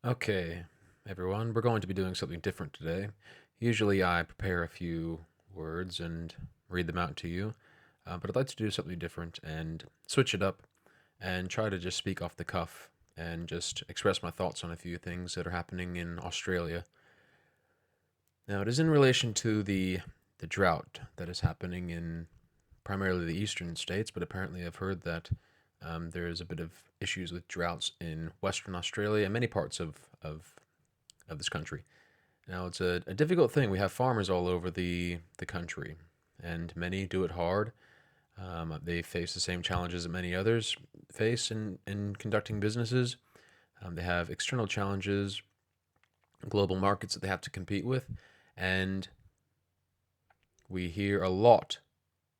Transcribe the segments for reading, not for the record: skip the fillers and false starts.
Okay, everyone, we're going to be doing something different today. Usually I prepare a few words and read them out to you, but I'd like to do something different and switch it up and try to just speak off the cuff and just express my thoughts on a few things that are happening in Australia. Now, it is in relation to the drought that is happening in primarily the eastern states, but apparently I've heard that there is a bit of issues with droughts in Western Australia and many parts of this country. Now, it's a difficult thing. We have farmers all over the country, and many do it hard. They face the same challenges that many others face in conducting businesses. They have external challenges, global markets that they have to compete with, and we hear a lot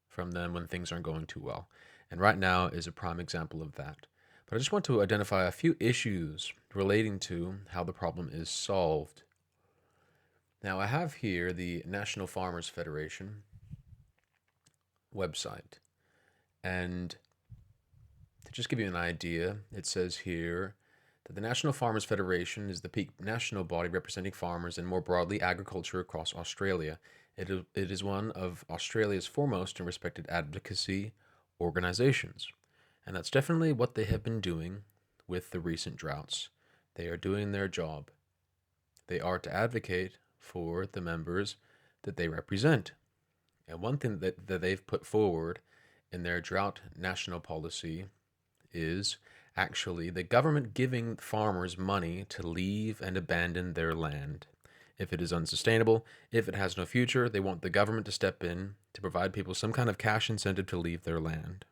from them when things aren't going too well. And right now is a prime example of that. But I just want to identify a few issues relating to how the problem is solved. Now, I have here the National Farmers Federation website. And to just give you an idea, it says here that the National Farmers Federation is the peak national body representing farmers and more broadly agriculture across Australia. It is one of Australia's foremost and respected advocacy organizations. And that's definitely what they have been doing with the recent droughts. They are doing their job. They are to advocate for the members that they represent. And one thing that they've put forward in their drought national policy is actually the government giving farmers money to leave and abandon their land. If it is unsustainable, if it has no future, they want the government to step in to provide people some kind of cash incentive to leave their land.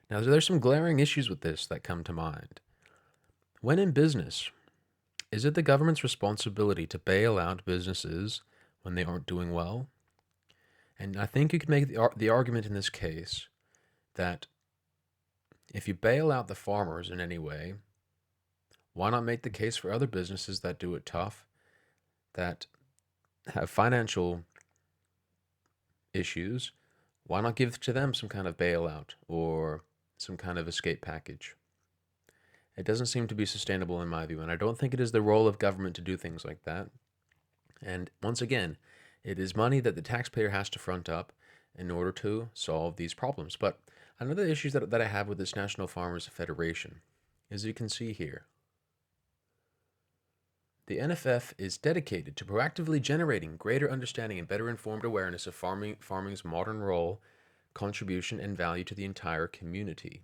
Now, there's some glaring issues with this that come to mind. When in business, is it the government's responsibility to bail out businesses when they aren't doing well? And I think you could make the argument in this case that if you bail out the farmers in any way, why not make the case for other businesses that do it tough, that have financial issues? Why not give to them some kind of bailout or some kind of escape package? It doesn't seem to be sustainable in my view, and I don't think it is the role of government to do things like that. And once again, it is money that the taxpayer has to front up in order to solve these problems. But another issue that I have with this National Farmers Federation is you can see here. The NFF is dedicated to proactively generating greater understanding and better informed awareness of farming's modern role, contribution, and value to the entire community.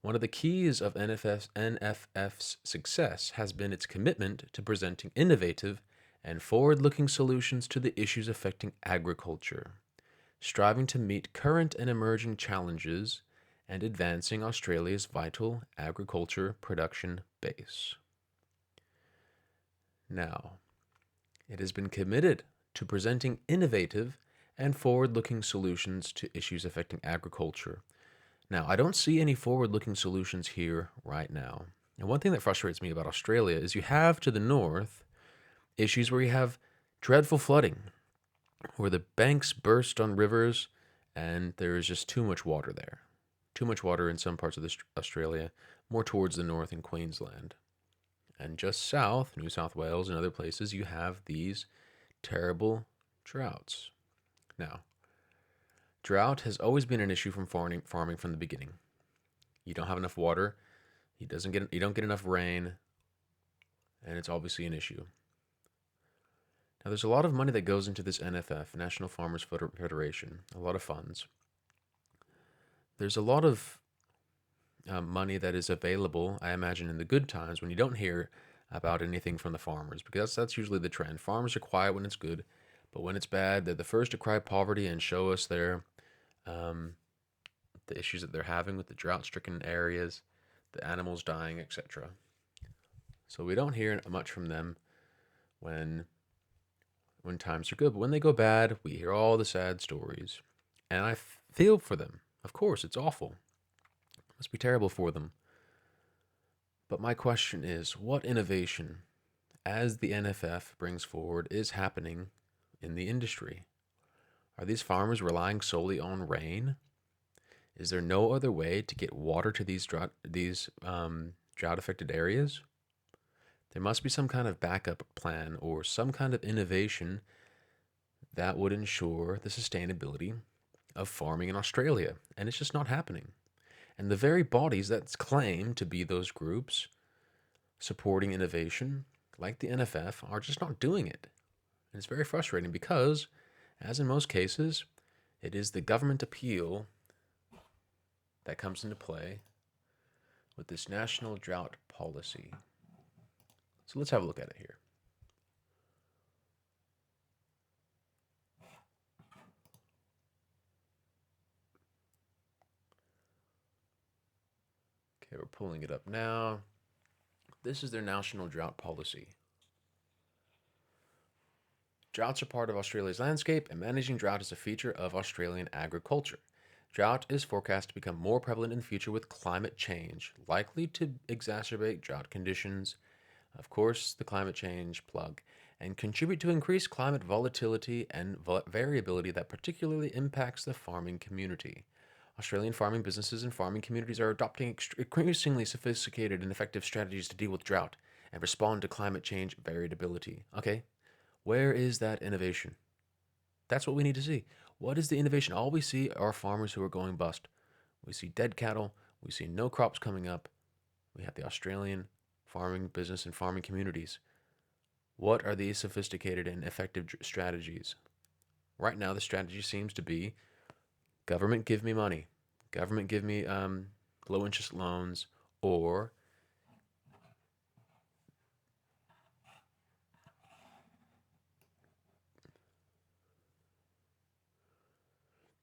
One of the keys of NFF's success has been its commitment to presenting innovative and forward looking solutions to the issues affecting agriculture, striving to meet current and emerging challenges and advancing Australia's vital agriculture production base. Now, it has been committed to presenting innovative and forward looking solutions to issues affecting agriculture. Now, I don't see any forward looking solutions here right now. And one thing that frustrates me about Australia is you have to the north issues where you have dreadful flooding, where the banks burst on rivers and there is just too much water there. Too much water in some parts of Australia, more towards the north in Queensland. And just south, New South Wales and other places, you have these terrible droughts. Now, drought has always been an issue from farming from the beginning. You don't have enough water, you don't get enough rain, and it's obviously an issue. Now, there's a lot of money that goes into this NFF, National Farmers Federation, a lot of funds. There's a lot of money that is available, I imagine, in the good times when you don't hear about anything from the farmers, because that's usually the trend. Farmers are quiet when it's good, but when it's bad, they're the first to cry poverty and show us um, the issues that they're having with the drought-stricken areas, the animals dying, etc. So we don't hear much from them when times are good, but when they go bad, we hear all the sad stories, and I feel for them. Of course, it's awful. It must be terrible for them. But my question is, what innovation, as the NFF brings forward, is happening in the industry? Are these farmers relying solely on rain? Is there no other way to get water to these drought affected areas? There must be some kind of backup plan or some kind of innovation that would ensure the sustainability of farming in Australia. And it's just not happening. And the very bodies that claim to be those groups supporting innovation, like the NFF, are just not doing it. And it's very frustrating because, as in most cases, it is the government appeal that comes into play with this national drought policy. So let's have a look at it here. Okay, we're pulling it up now. This is their national drought policy. Droughts are part of Australia's landscape, and managing drought is a feature of Australian agriculture. Drought is forecast to become more prevalent in the future with climate change, likely to exacerbate drought conditions, of course, the climate change plug, and contribute to increased climate volatility and variability that particularly impacts the farming community. Australian farming businesses and farming communities are adopting increasingly sophisticated and effective strategies to deal with drought and respond to climate change variability. Okay, where is that innovation? That's what we need to see. What is the innovation? All we see are farmers who are going bust. We see dead cattle. We see no crops coming up. We have the Australian farming business and farming communities. What are these sophisticated and effective strategies? Right now, the strategy seems to be government give me money, government give me low interest loans, or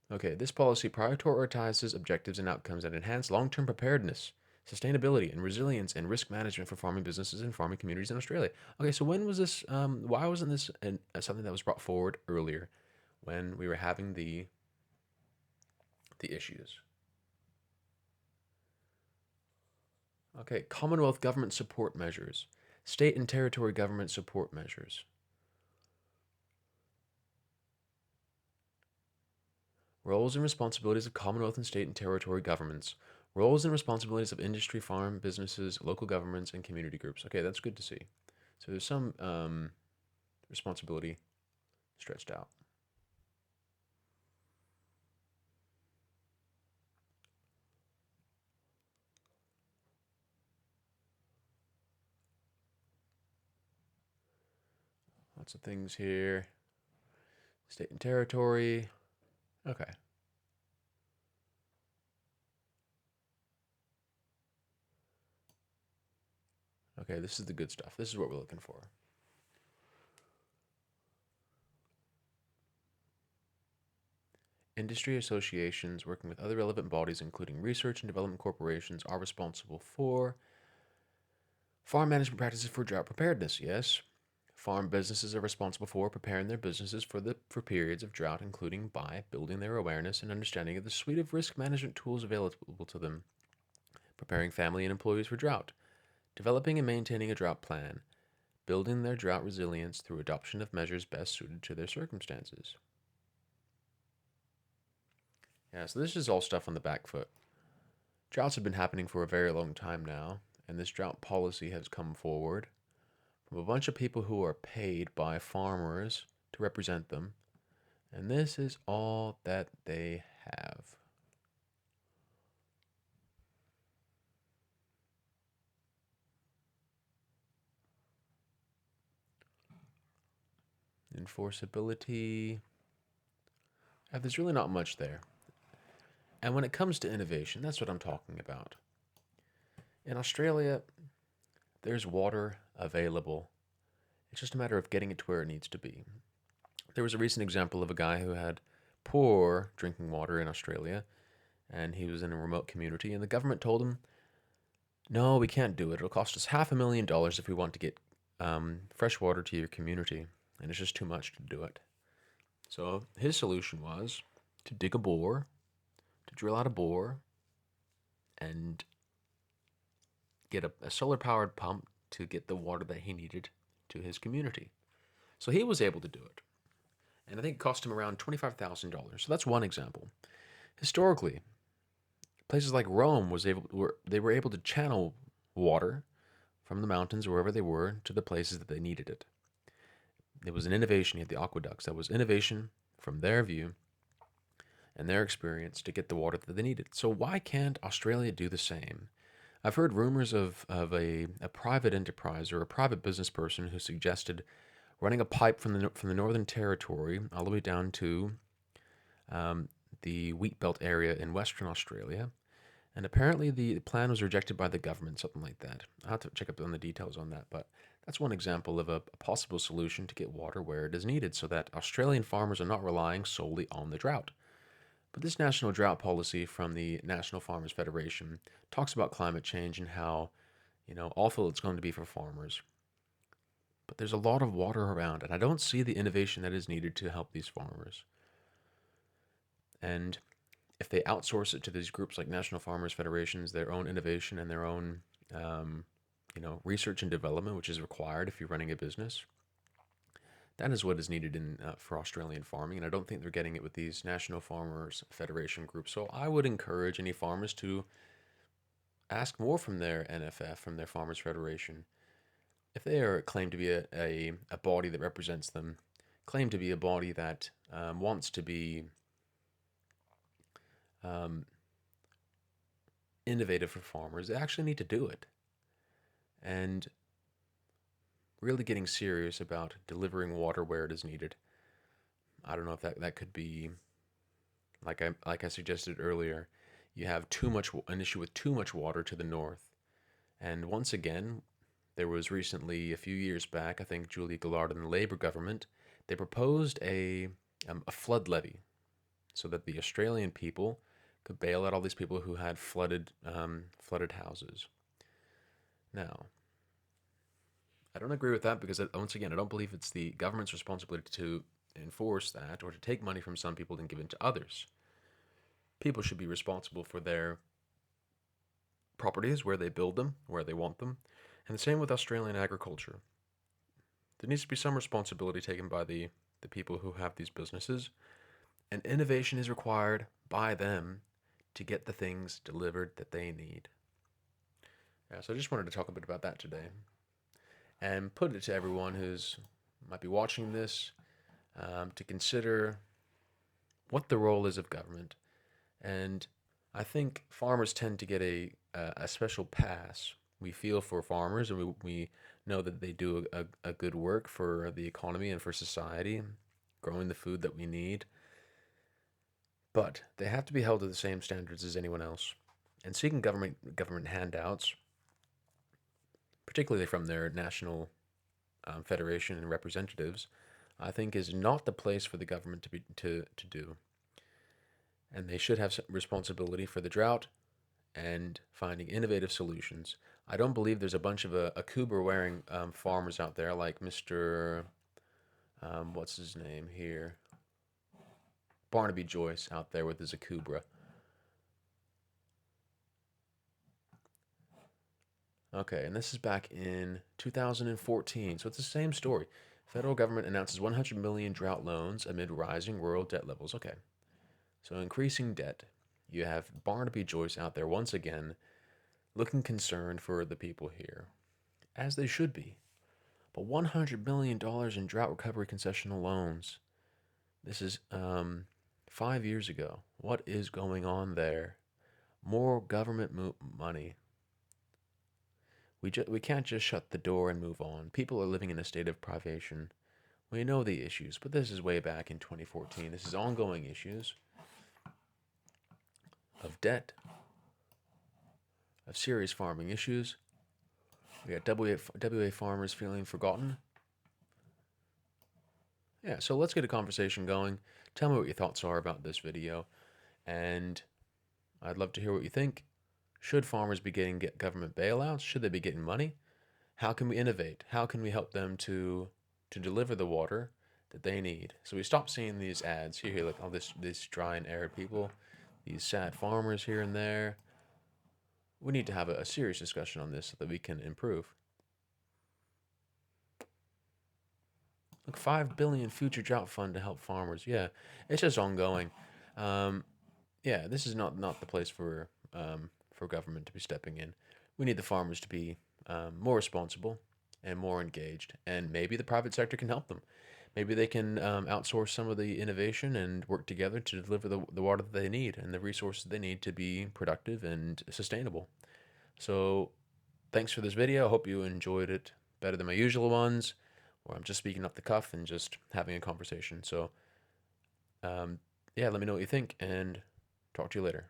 okay, this policy prioritizes objectives and outcomes that enhance long-term preparedness, sustainability, and resilience and risk management for farming businesses and farming communities in Australia. Okay, so when was this? Why wasn't this something that was brought forward earlier, when we were having the issues? Okay, Commonwealth government support measures, state and territory government support measures. Roles and responsibilities of Commonwealth and state and territory governments. Roles and responsibilities of industry, farm, businesses, local governments, and community groups. Okay, that's good to see. So there's some responsibility stretched out. Lots of things here. State and territory. Okay. Okay, this is the good stuff. This is what we're looking for. Industry associations working with other relevant bodies, including research and development corporations, are responsible for farm management practices for drought preparedness. Yes. Farm businesses are responsible for preparing their businesses for periods of drought, including by building their awareness and understanding of the suite of risk management tools available to them, preparing family and employees for drought, developing and maintaining a drought plan, building their drought resilience through adoption of measures best suited to their circumstances. Yeah, so this is all stuff on the back foot. Droughts have been happening for a very long time now, and this drought policy has come forward from a bunch of people who are paid by farmers to represent them, and this is all that they have. Enforceability. There's really not much there. And when it comes to innovation, that's what I'm talking about. In Australia, there's water available. It's just a matter of getting it to where it needs to be. There was a recent example of a guy who had poor drinking water in Australia, and he was in a remote community, and the government told him, no, we can't do it. It'll cost us $500,000 if we want to get fresh water to your community, and it's just too much to do it. So his solution was to dig a bore, to drill out a bore, and get a solar-powered pump to get the water that he needed to his community. So he was able to do it. And I think it cost him around $25,000. So that's one example. Historically, places like Rome were able to channel water from the mountains, wherever they were, to the places that they needed it. It was an innovation. You had the aqueducts. That was innovation from their view and their experience to get the water that they needed. So why can't Australia do the same? I've heard rumors of a private enterprise or a private business person who suggested running a pipe from the Northern Territory all the way down to um, the wheat belt area in Western Australia. And apparently the plan was rejected by the government, something like that. I'll have to check up on the details on that, but that's one example of a possible solution to get water where it is needed so that Australian farmers are not relying solely on the drought. But this national drought policy from the National Farmers Federation talks about climate change and how, awful it's going to be for farmers. But there's a lot of water around, and I don't see the innovation that is needed to help these farmers. And if they outsource it to these groups like National Farmers Federations, their own innovation and their own, research and development, which is required if you're running a business, that is what is needed for Australian farming. And I don't think they're getting it with these National Farmers Federation groups. So I would encourage any farmers to ask more from their NFF, from their Farmers Federation. If they are claimed to be a body that represents them, claim to be a body that wants to be um, innovative for farmers, they actually need to do it. And really getting serious about delivering water where it is needed. I don't know if that could be like I suggested earlier. You have an issue with too much water to the north, and once again, there was recently a few years back, I think Julia Gillard and the Labour government, they proposed a flood levy, so that the Australian people could bail out all these people who had flooded houses. Now, I don't agree with that because, once again, I don't believe it's the government's responsibility to enforce that or to take money from some people and give it to others. People should be responsible for their properties, where they build them, where they want them. And the same with Australian agriculture. There needs to be some responsibility taken by the people who have these businesses, and innovation is required by them to get the things delivered that they need. Yeah, so I just wanted to talk a bit about that today and put it to everyone who's might be watching this to consider what the role is of government. And I think farmers tend to get a special pass. We feel for farmers, and we know that they do a good work for the economy and for society, growing the food that we need. But they have to be held to the same standards as anyone else. And seeking government handouts, particularly from their national federation and representatives, I think is not the place for the government to do. And they should have some responsibility for the drought and finding innovative solutions. I don't believe there's a bunch of Akubra wearing farmers out there like Mr. What's his name here? Barnaby Joyce out there with his Akubra. Okay, and this is back in 2014, so it's the same story. Federal government announces 100 million drought loans amid rising world debt levels. Okay, so increasing debt. You have Barnaby Joyce out there once again looking concerned for the people here, as they should be. But $100 million in drought recovery concessional loans. This is 5 years ago. What is going on there? More government money. We can't just shut the door and move on. People are living in a state of privation. We know the issues, but this is way back in 2014. This is ongoing issues of debt, of serious farming issues. We got WA farmers feeling forgotten. Yeah, so let's get a conversation going. Tell me what your thoughts are about this video, and I'd love to hear what you think. Should farmers be getting government bailouts? Should they be getting money? How can we innovate? How can we help them to deliver the water that they need? So we stop seeing these ads here, like all this dry and arid people, these sad farmers here and there. We need to have a serious discussion on this so that we can improve. Look, 5 billion future drought fund to help farmers. Yeah, it's just ongoing. Yeah, this is not the place for government to be stepping in. We need the farmers to be more responsible and more engaged. And maybe the private sector can help them. Maybe they can outsource some of the innovation and work together to deliver the water that they need and the resources they need to be productive and sustainable. So, thanks for this video. I hope you enjoyed it better than my usual ones, where I'm just speaking off the cuff and just having a conversation. So, yeah, let me know what you think and talk to you later.